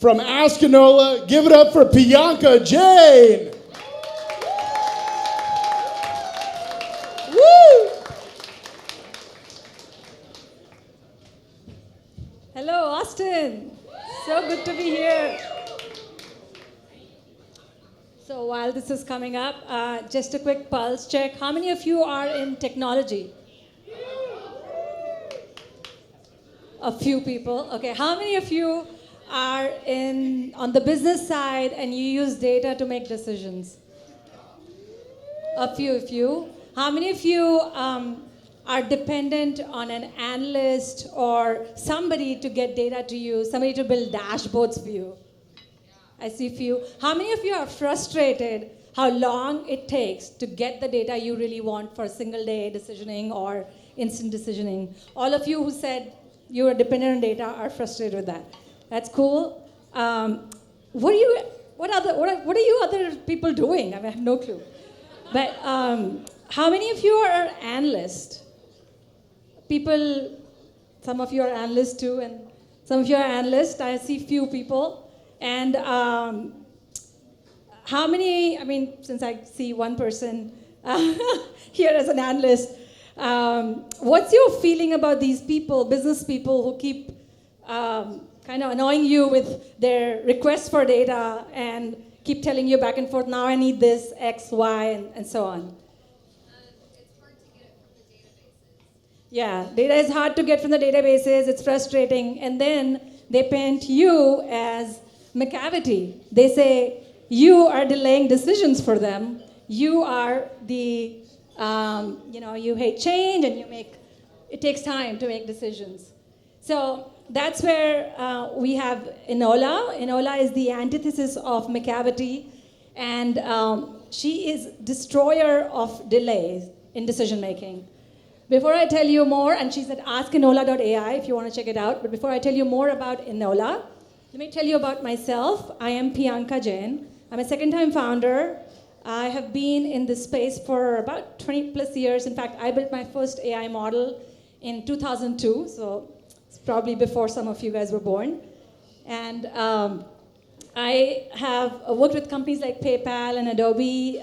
from Ask Enola. Give it up for Bianca Jane. Woo! Hello, Austin. So good to be here. So while this is coming up, just a quick pulse check. How many of you are in technology? A few people. Okay. How many of you are on the business side and you use data to make decisions? A few. How many of you are dependent on an analyst or somebody to get data to you, somebody to build dashboards for you? I see a few. How many of you are frustrated how long it takes to get the data you really want for single day decisioning or instant decisioning? All of you who said you are dependent on data are frustrated with that. That's cool. What are you other people doing? I have no clue. But how many of you are analysts? People, some of you are analysts too, and some of you are analysts. I see few people. And how many, since I see one person here as an analyst, what's your feeling about these people, business people who keep kind of annoying you with their requests for data and keep telling you back and forth, now I need this, X, Y, and so on? It's hard to get it from the databases. Yeah, data is hard to get from the databases. It's frustrating. And then they paint you as McCavity. They say you are delaying decisions for them. You are the, you hate change and it takes time to make decisions. So that's where we have Enola. Enola is the antithesis of McCavity, and she is destroyer of delays in decision making. Before I tell you more, and she's at askenola.ai if you want to check it out, but before I tell you more about Enola, let me tell you about myself. I am Bianca Jain. I'm a second-time founder. I have been in this space for about 20 plus years. In fact, I built my first AI model in 2002, so it's probably before some of you guys were born. And I have worked with companies like PayPal and Adobe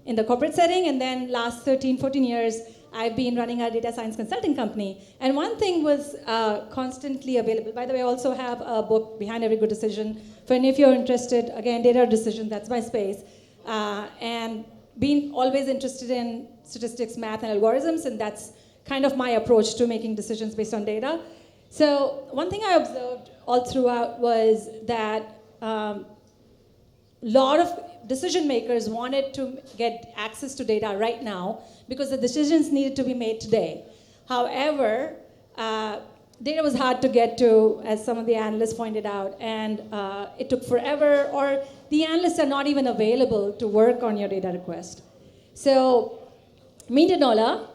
in the corporate setting, and then last 13, 14 years, I've been running a data science consulting company. And one thing was constantly available. By the way, I also have a book, Behind Every Good Decision. For any of you who are interested, again, data decision, that's my space. And being always interested in statistics, math, and algorithms, and that's kind of my approach to making decisions based on data. So one thing I observed all throughout was that a lot of decision makers wanted to get access to data right now because the decisions needed to be made today. However, data was hard to get to, as some of the analysts pointed out, and it took forever, or the analysts are not even available to work on your data request. So meet Enola.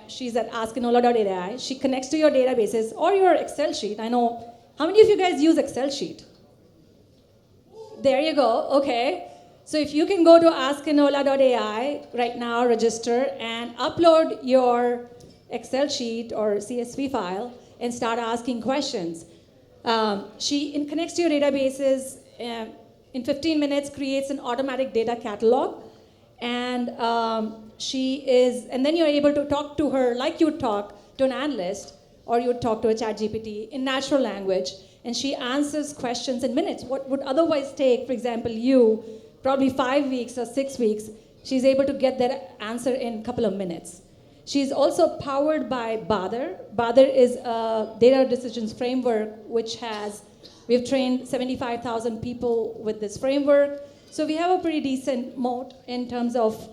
She's at askenola.ai. She connects to your databases or your Excel sheet. I know, how many of you guys use Excel sheet? There you go, okay. So if you can go to askenola.ai right now, register, and upload your Excel sheet or CSV file and start asking questions. She connects to your databases, in 15 minutes creates an automatic data catalog, and and then you're able to talk to her like you would talk to an analyst, or you would talk to a chat GPT in natural language, and she answers questions in minutes. What would otherwise take, for example, you probably 5 weeks or 6 weeks, she's able to get that answer in a couple of minutes. She's also powered by Badr. Badr is a data decisions framework we've trained 75,000 people with this framework. So we have a pretty decent moat in terms of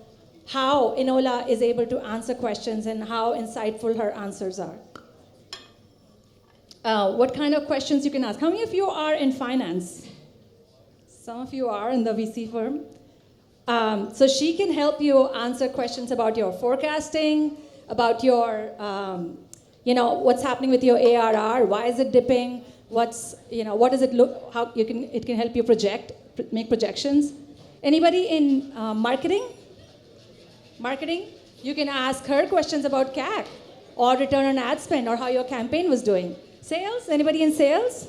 how Enola is able to answer questions and how insightful her answers are. What kind of questions you can ask? How many of you are in finance? Some of you are in the VC firm. So she can help you answer questions about your forecasting, about your, what's happening with your ARR, why is it dipping, what does it look, how it can help you make projections. Anybody in marketing? Marketing? You can ask her questions about CAC or return on ad spend or how your campaign was doing. Sales? Anybody in sales?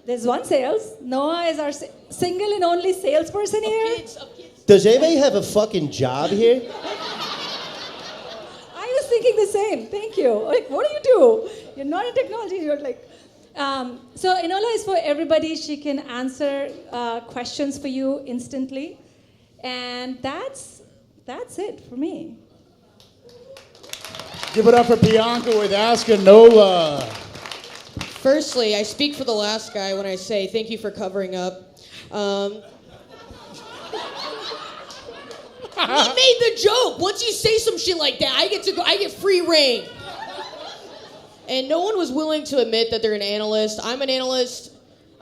There's one sales. Noah is our single and only salesperson here. Does anybody have a fucking job here? I was thinking the same. Thank you. Like, what do you do? You're not in technology. You're like. So Enola is for everybody. She can answer questions for you instantly, and that's it for me. Give it up for Bianca with Ask Enola. Firstly, I speak for the last guy when I say thank you for covering up. He made the joke. Once you say some shit like that, I get free reign. And no one was willing to admit that they're an analyst. I'm an analyst.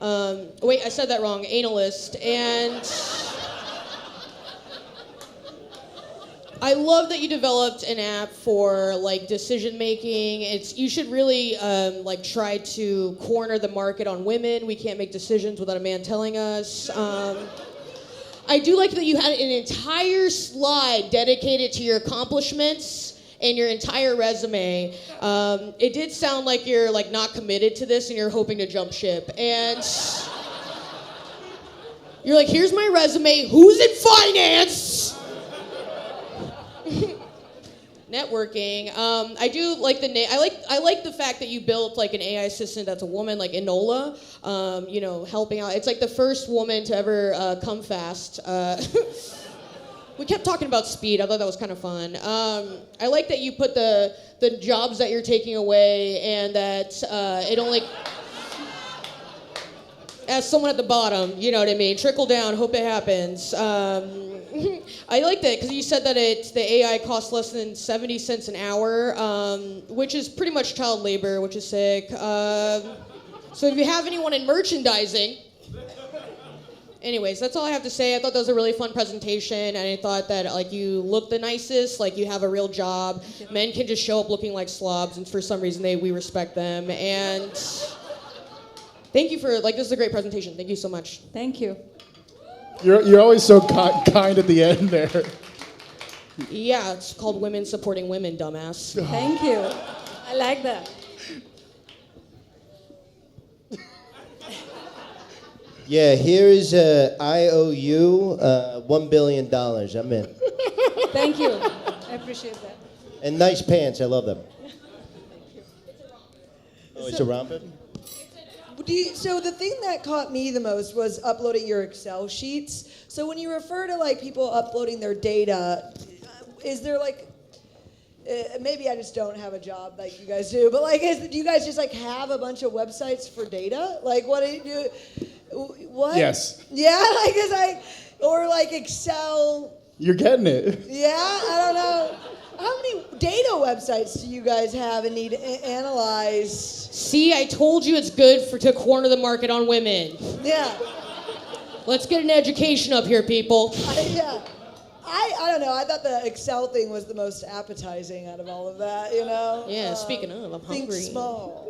Wait, I said that wrong. Analyst. And I love that you developed an app for like decision making. You should really like try to corner the market on women. We can't make decisions without a man telling us. I do like that you had an entire slide dedicated to your accomplishments and your entire resume. It did sound like you're like not committed to this and you're hoping to jump ship. And you're like, here's my resume. Who's in finance? Networking. I do like the name. I like the fact that you built like an AI assistant that's a woman, like Enola. Helping out. It's like the first woman to ever come fast. We kept talking about speed. I thought that was kind of fun. I like that you put the jobs that you're taking away and that it only. As someone at the bottom, you know what I mean? Trickle down, hope it happens. I like that because you said that the AI costs less than 70 cents an hour, which is pretty much child labor, which is sick. So if you have anyone in merchandising, anyways, that's all I have to say. I thought that was a really fun presentation, and I thought that like you look the nicest, like you have a real job. Men can just show up looking like slobs, and for some reason we respect them. And thank you for this is a great presentation. Thank you so much. Thank you. You're always so kind at the end there. Yeah, it's called Women Supporting Women, dumbass. Thank you. I like that. Yeah, here is I owe you $1 billion. I'm in. Thank you. I appreciate that. And nice pants. I love them. Oh, it's a romper? So the thing that caught me the most was uploading your Excel sheets. So when you refer to like people uploading their data, is there like, maybe I just don't have a job like you guys do, but like, do you guys just like have a bunch of websites for data? Like what do you do? What? Yes. Yeah, or like Excel. You're getting it. Yeah, I don't know. How many data websites do you guys have and need analyzed? See, I told you it's good to corner the market on women. Yeah. Let's get an education up here, people. Yeah. I don't know. I thought the Excel thing was the most appetizing out of all of that, you know? Yeah, speaking of, I'm Think hungry. small.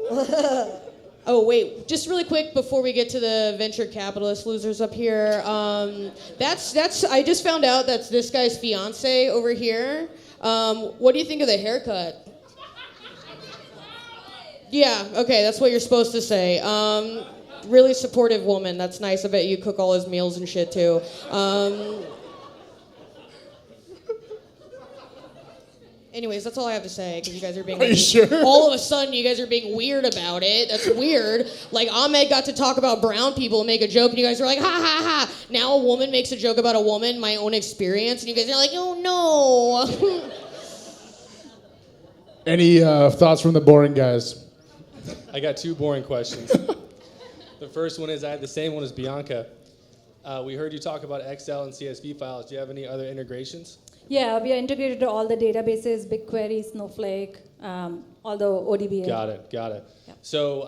Oh, wait, just really quick before we get to the venture capitalist losers up here. I just found out that's this guy's fiance over here. What do you think of the haircut? Yeah, okay, that's what you're supposed to say. Really supportive woman. That's nice. I bet you cook all his meals and shit too. Anyways, that's all I have to say because you guys are being. Are you sure? All of a sudden, you guys are being weird about it. That's weird. Like Ahmed got to talk about brown people and make a joke, and you guys are like, ha ha ha. Now a woman makes a joke about a woman, my own experience, and you guys are like, oh no. Any thoughts from the boring guys? I got two boring questions. The first one is I had the same one as Bianca. We heard you talk about Excel and CSV files. Do you have any other integrations? Yeah, we are integrated to all the databases, BigQuery, Snowflake, all the ODB. Got it. Yeah. So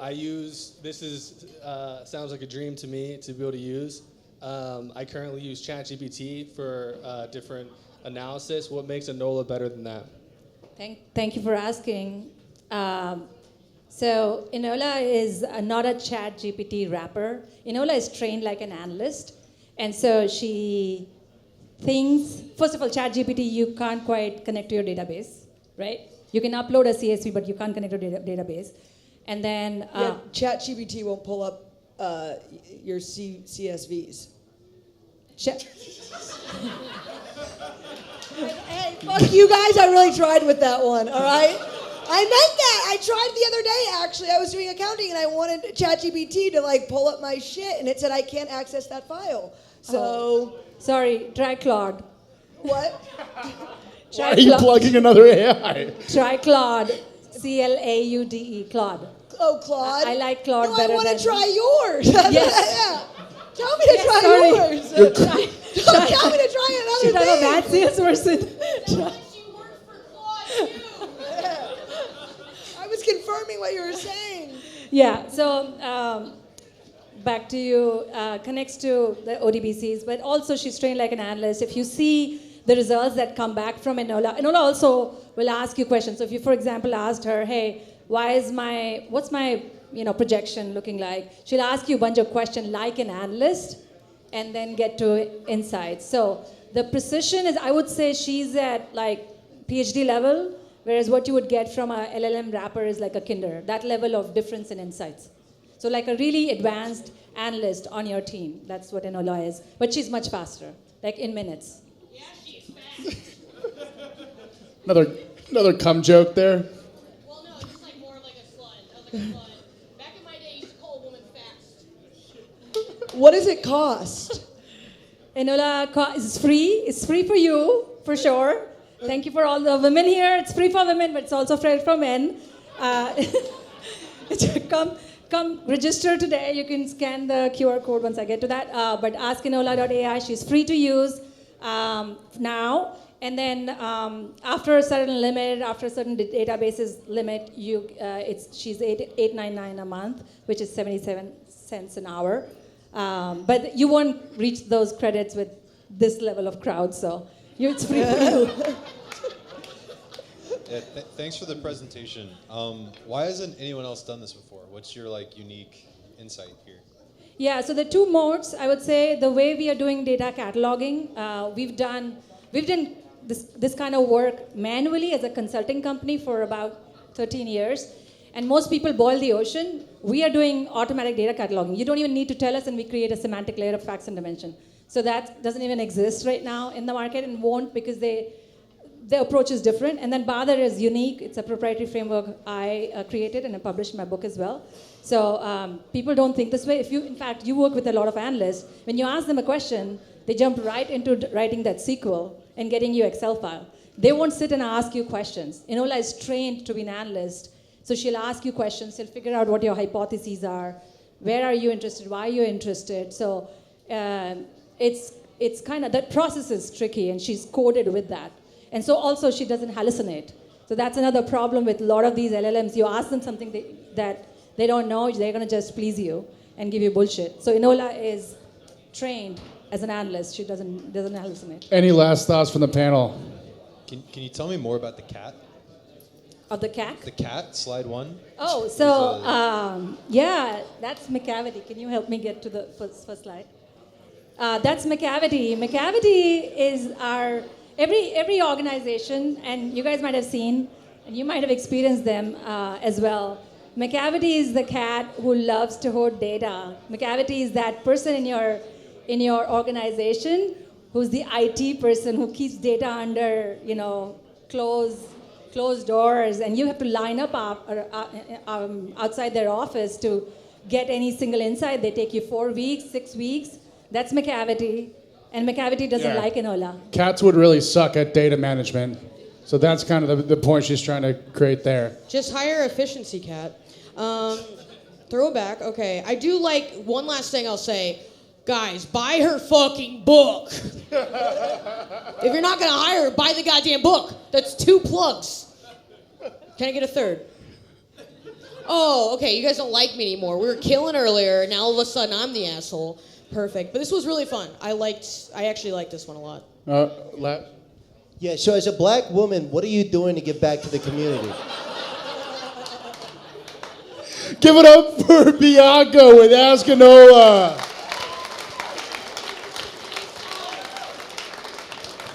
sounds like a dream to me to be able to use. I currently use ChatGPT for different analysis. What makes Enola better than that? Thank you for asking. So Enola is not a ChatGPT wrapper. Enola is trained like an analyst. And so she thinks, first of all, ChatGPT, you can't quite connect to your database, right? You can upload a CSV, but you can't connect to a database. And then... Yeah, ChatGPT won't pull up your CSVs. Hey, fuck you guys! I really tried with that one. All right. I meant that. I tried the other day, actually. I was doing accounting, and I wanted ChatGPT to, like, pull up my shit, and it said I can't access that file. So... Sorry, try Claude. What? Why are you plugging another AI? Try Claude. Claude. Claude. Oh, Claude? I like Claude no, better I want than... to try yours. Yes. Yeah. Tell me to try sorry. yours. Don't tell me to try another Should thing. I'm a bad salesperson. I was confirming what you were saying. Yeah, so back to you, connects to the ODBCs, but also she's trained like an analyst. If you see the results that come back from Enola also will ask you questions. So if you, for example, asked her, hey, what's my projection looking like? She'll ask you a bunch of questions like an analyst and then get to insights. So the precision is, I would say she's at like PhD level, whereas what you would get from a LLM wrapper is like a kinder, that level of difference in insights. So like a really advanced analyst on your team. That's what Enola is. But she's much faster, like in minutes. Yeah, she's fast. Another cum joke there. Well, no, just like more like a slut. I was like a slut. Back in my day, I used to call a woman fast. What does it cost? Enola is free. It's free for you, for sure. Thank you for all the women here. It's free for women, but it's also free for men. Come register today. You can scan the QR code once I get to that. But ask Enola.ai. She's free to use now. And then after a certain limit, after a certain databases limit, she's $8.99 a month, which is 77 cents an hour. But you won't reach those credits with this level of crowd, so it's free for you. Yeah, thanks for the presentation. Why hasn't anyone else done this before? What's your unique insight here? Yeah, so the two modes, I would say, the way we are doing data cataloging, we've done this kind of work manually as a consulting company for about 13 years. And most people boil the ocean. We are doing automatic data cataloging. You don't even need to tell us, and we create a semantic layer of facts and dimension. So that doesn't even exist right now in the market and won't, because the approach is different. And then Badr is unique. It's a proprietary framework I created and I published in my book as well. So people don't think this way. In fact, you work with a lot of analysts. When you ask them a question, they jump right into writing that SQL and getting you Excel file. They won't sit and ask you questions. Enola is trained to be an analyst. So she'll ask you questions. She'll figure out what your hypotheses are. Where are you interested? Why are you interested? So it's kind of, that process is tricky, and she's coded with that. And so also she doesn't hallucinate. So that's another problem with a lot of these LLMs. You ask them something that they don't know, they're going to just please you and give you bullshit. So Enola is trained as an analyst. She doesn't hallucinate. Any last thoughts from the panel? Can you tell me more about the cat? Of the cat? The cat, slide 1. Oh, so yeah, that's McCavity. Can you help me get to the first slide? That's McCavity. McCavity is our every organization, and you guys might have seen, and you might have experienced them as well. McCavity is the cat who loves to hoard data. McCavity is that person in your organization who's the IT person who keeps data under closed doors, and you have to line up outside their office to get any single insight. They take you 4 weeks, 6 weeks. That's McCavity, and McCavity doesn't like Enola. Cats would really suck at data management. So that's kind of the point she's trying to create there. Just hire efficiency cat. Throwback. Okay, I do like one last thing I'll say. Guys, buy her fucking book. If you're not gonna hire her, buy the goddamn book. That's 2 plugs. Can I get a third? Oh, okay, you guys don't like me anymore. We were killing earlier, now all of a sudden I'm the asshole. Perfect. But this was really fun. I actually liked this one a lot. Yeah, so as a black woman, what are you doing to give back to the community? Give it up for Bianca with Ask Enola.